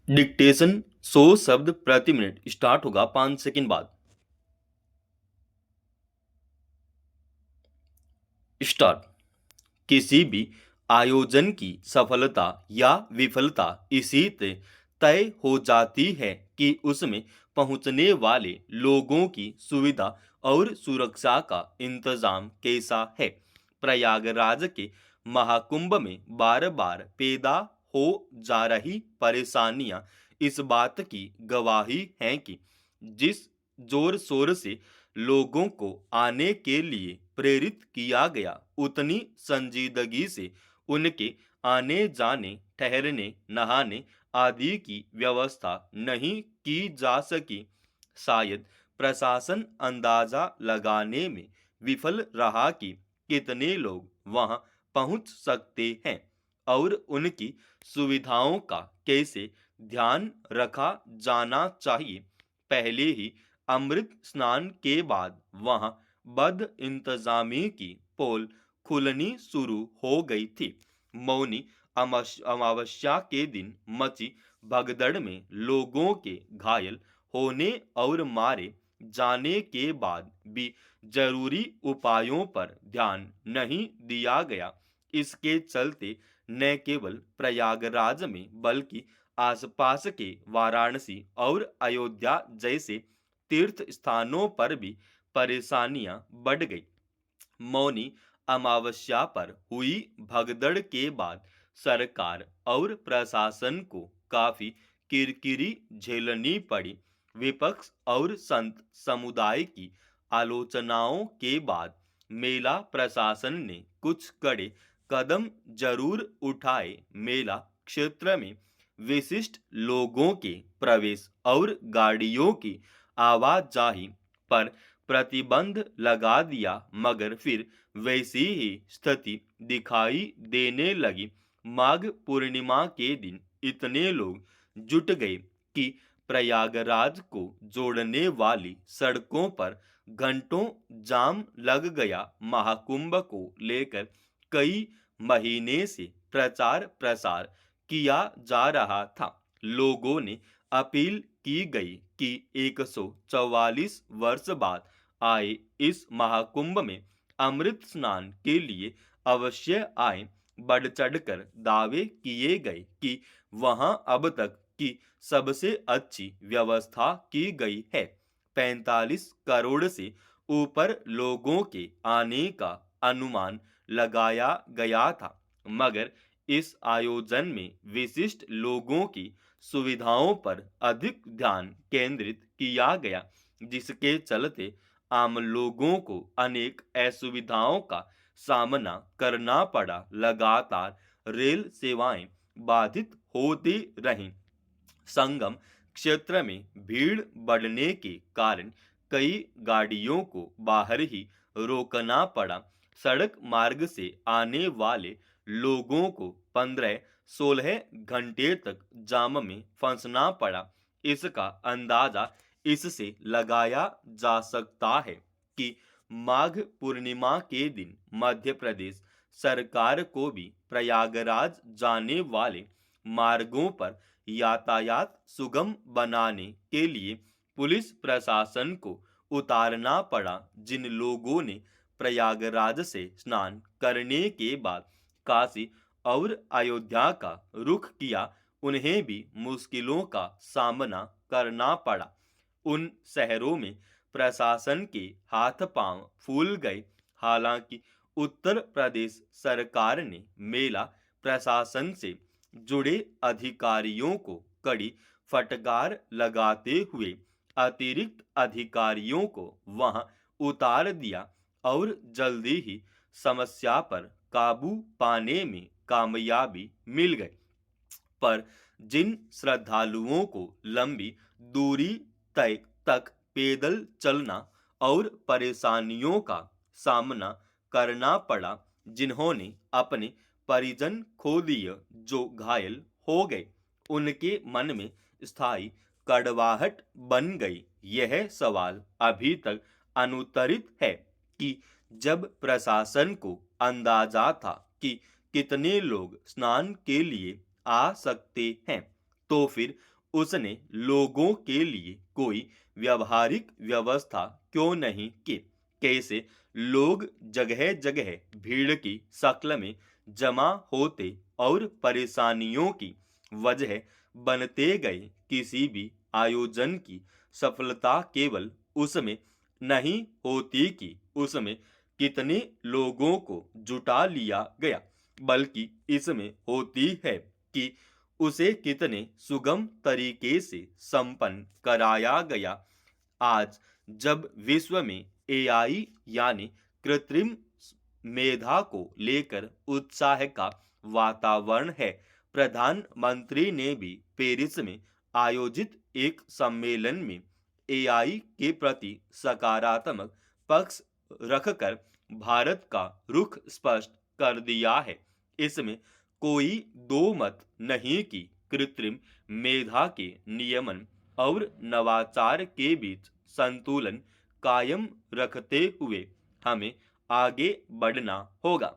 Dictation 100 शब्द प्रति minute start होगा 5 सेकंड बाद। स्टार्ट। किसी भी आयोजन की सफलता या विफलता इसी से तय हो जाती है कि उसमें पहुंचने वाले लोगों की सुविधा और सुरक्षा का इंतजाम कैसा है। प्रयागराज के महाकुंभ में बार बार पैदा हो जा रही परेशानियां इस बात की गवाही हैं कि जिस जोर शोर से लोगों को आने के लिए प्रेरित किया गया, उतनी संजीदगी से उनके आने जाने, ठहरने, नहाने आदि की व्यवस्था नहीं की जा सकी। शायद प्रशासन अंदाजा लगाने में विफल रहा कि कितने लोग वहां पहुंच सकते हैं और उनकी सुविधाओं का कैसे ध्यान रखा जाना चाहिए। पहले ही अमृत स्नान के बाद वहां बद इंतजामी की पोल खुलनी शुरू हो गई थी। मौनी अमावस्या के दिन मची भगदड़ में लोगों के घायल होने और मारे जाने के बाद भी जरूरी उपायों पर ध्यान नहीं दिया गया। इसके चलते न केवल प्रयागराज में बल्कि आसपास के वाराणसी और अयोध्या जैसे तीर्थ स्थानों पर भी परेशानियां बढ़ गई। मौनी अमावस्या पर हुई भगदड़ के बाद सरकार और प्रशासन को काफी किरकिरी झेलनी पड़ी। विपक्ष और संत समुदाय की आलोचनाओं के बाद मेला प्रशासन ने कुछ कड़े कदम जरूर उठाए। मेला क्षेत्र में विशिष्ट लोगों के प्रवेश और गाड़ियों की आवाजाही पर प्रतिबंध लगा दिया, मगर फिर वैसी ही स्थिति दिखाई देने लगी। माघ पूर्णिमा के दिन इतने लोग जुट गए कि प्रयागराज को जोड़ने वाली सड़कों पर घंटों जाम लग गया। महाकुंभ को लेकर कई महीने से प्रचार प्रसार किया जा रहा था। लोगों ने अपील की गई कि 144 वर्ष बाद आए इस महाकुंभ में अमृत स्नान के लिए अवश्य आए। बढ़ चढ़कर दावे किए गए कि वहां अब तक की सबसे अच्छी व्यवस्था की गई है। 45 करोड़ से ऊपर लोगों के आने का अनुमान लगाया गया था, मगर इस आयोजन में विशिष्ट लोगों की सुविधाओं पर अधिक ध्यान केंद्रित किया गया, जिसके चलते आम लोगों को अनेक असुविधाओं का सामना करना पड़ा। लगातार रेल सेवाएं बाधित होती रहीं। संगम क्षेत्र में भीड़ बढ़ने के कारण कई गाड़ियों को बाहर ही रोकना पड़ा। सड़क मार्ग से आने वाले लोगों को 15-16 घंटे तक जाम में फंसना पड़ा। इसका अंदाजा इससे लगाया जा सकता है कि माघ पूर्णिमा के दिन मध्य प्रदेश सरकार को भी प्रयागराज जाने वाले मार्गों पर यातायात सुगम बनाने के लिए पुलिस प्रशासन को उतारना पड़ा। जिन लोगों ने प्रयागराज से स्नान करने के बाद काशी और अयोध्या का रुख किया, उन्हें भी मुश्किलों का सामना करना पड़ा। उन शहरों में प्रशासन के हाथ पांव फूल गए। हालांकि उत्तर प्रदेश सरकार ने मेला प्रशासन से जुड़े अधिकारियों को कड़ी फटकार लगाते हुए अतिरिक्त अधिकारियों को वहां उतार दिया और जल्दी ही समस्या पर काबू पाने में कामयाबी मिल गई। पर जिन श्रद्धालुओं को लंबी दूरी तय तक पैदल चलना और परेशानियों का सामना करना पड़ा, जिन्होंने अपने परिजन खो दिए, जो घायल हो गए, उनके मन में स्थायी कड़वाहट बन गई। यह सवाल अभी तक अनुत्तरित है कि जब प्रशासन को अंदाजा था कि कितने लोग स्नान के लिए आ सकते हैं, तो फिर उसने लोगों के लिए कोई व्यावहारिक व्यवस्था क्यों नहीं की? कैसे लोग जगह जगह भीड़ की शक्ल में जमा होते और परेशानियों की वजह बनते गए? किसी भी आयोजन की सफलता केवल उसमें नहीं होती कि उसमें कितने लोगों को जुटा लिया गया, बल्कि इसमें होती है कि उसे कितने सुगम तरीके से संपन्न कराया गया। आज जब विश्व में एआई यानी कृत्रिम मेधा को लेकर उत्साह का वातावरण है, प्रधानमंत्री ने भी पेरिस में आयोजित एक सम्मेलन में एआई के प्रति सकारात्मक पक्ष रखकर भारत का रुख स्पष्ट कर दिया है। इसमें कोई दो मत नहीं कि कृत्रिम मेधा के नियमन और नवाचार के बीच संतुलन कायम रखते हुए हमें आगे बढ़ना होगा।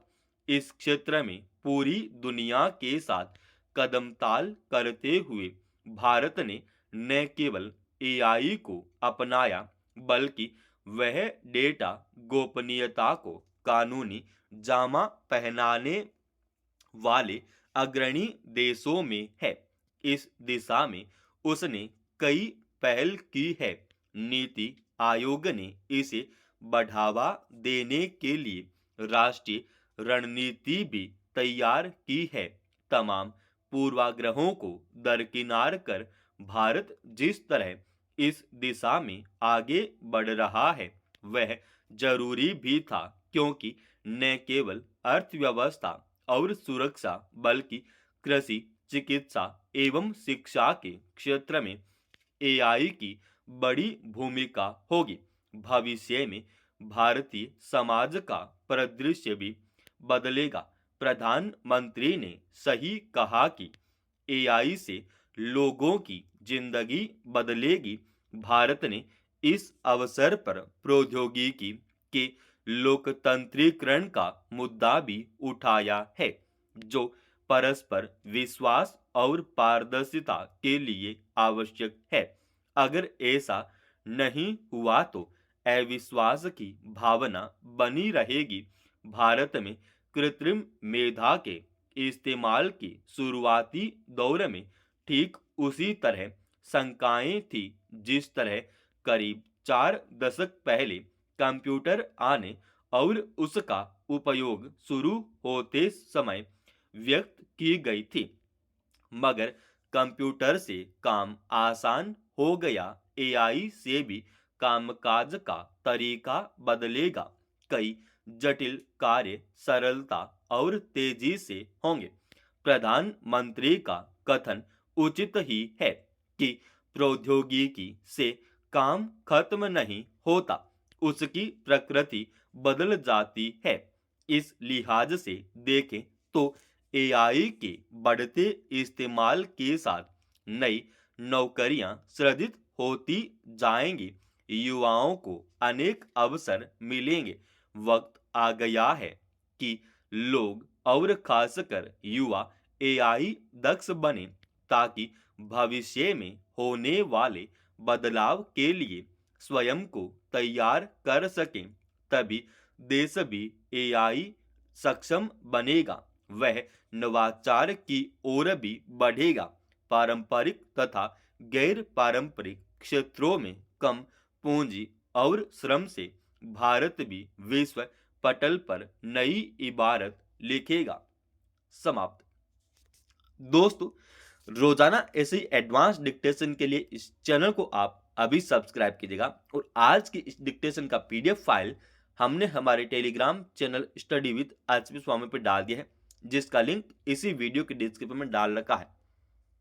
इस क्षेत्र में पूरी दुनिया के साथ कदमताल करते हुए भारत ने न केवल एआई को अपनाया, बल्कि वह डेटा गोपनीयता को कानूनी जामा पहनाने वाले अग्रणी देशों में है। इस दिशा में उसने कई पहल की है। नीति आयोग ने इसे बढ़ावा देने के लिए राष्ट्रीय रणनीति भी तैयार की है। तमाम पूर्वाग्रहों को दरकिनार कर भारत जिस तरह इस दिशा में आगे बढ़ रहा है, वह जरूरी भी था, क्योंकि न केवल अर्थव्यवस्था और सुरक्षा, बल्कि कृषि, चिकित्सा एवं शिक्षा के क्षेत्र में एआई की बड़ी भूमिका होगी। भविष्य में भारतीय समाज का परिदृश्य भी बदलेगा। प्रधानमंत्री ने सही कहा कि एआई से लोगों की जिंदगी बदलेगी। भारत ने इस अवसर पर प्रौद्योगिकी के लोकतंत्रीकरण का मुद्दा भी उठाया है, जो परस्पर विश्वास और पारदर्शिता के लिए आवश्यक है। अगर ऐसा नहीं हुआ तो अविश्वास की भावना बनी रहेगी। भारत में कृत्रिम मेधा के इस्तेमाल के शुरुआती दौर में ठीक उसी तरह शंकाएं थी, जिस तरह करीब 4 दशक पहले कंप्यूटर आने और उसका उपयोग शुरू होते समय व्यक्त की गई थी। मगर कंप्यूटर से काम आसान हो गया, एआई से भी कामकाज का तरीका बदलेगा। कई जटिल कार्य सरलता और तेजी से होंगे। प्रधानमंत्री का कथन उचित ही है कि प्रौद्योगिकी से काम खत्म नहीं होता, उसकी प्रकृति बदल जाती है। इस लिहाज से देखें तो एआई के बढ़ते इस्तेमाल के साथ नई नौकरियां सृजित होती जाएंगी। युवाओं को अनेक अवसर मिलेंगे। वक्त आ गया है कि लोग और खासकर युवा एआई दक्ष बने, ताकि भविष्य में होने वाले बदलाव के लिए स्वयं को तैयार कर सकें। तभी देश भी एआई सक्षम बनेगा। वह नवाचार की ओर भी बढ़ेगा। पारंपरिक तथा गैर पारंपरिक क्षेत्रों में कम पूंजी और श्रम से भारत भी विश्व पटल पर नई इबारत लिखेगा। समाप्त। दोस्तों, रोजाना ऐसे एडवांस डिक्टेशन के लिए इस चैनल को आप अभी सब्सक्राइब कीजिएगा। और आज की इस डिक्टेशन का पीडीएफ फाइल हमने हमारे Telegram channel study with HP Swami पर डाल दिया है, जिसका लिंक इसी वीडियो के डिस्क्रिप्शन में डाल रखा है।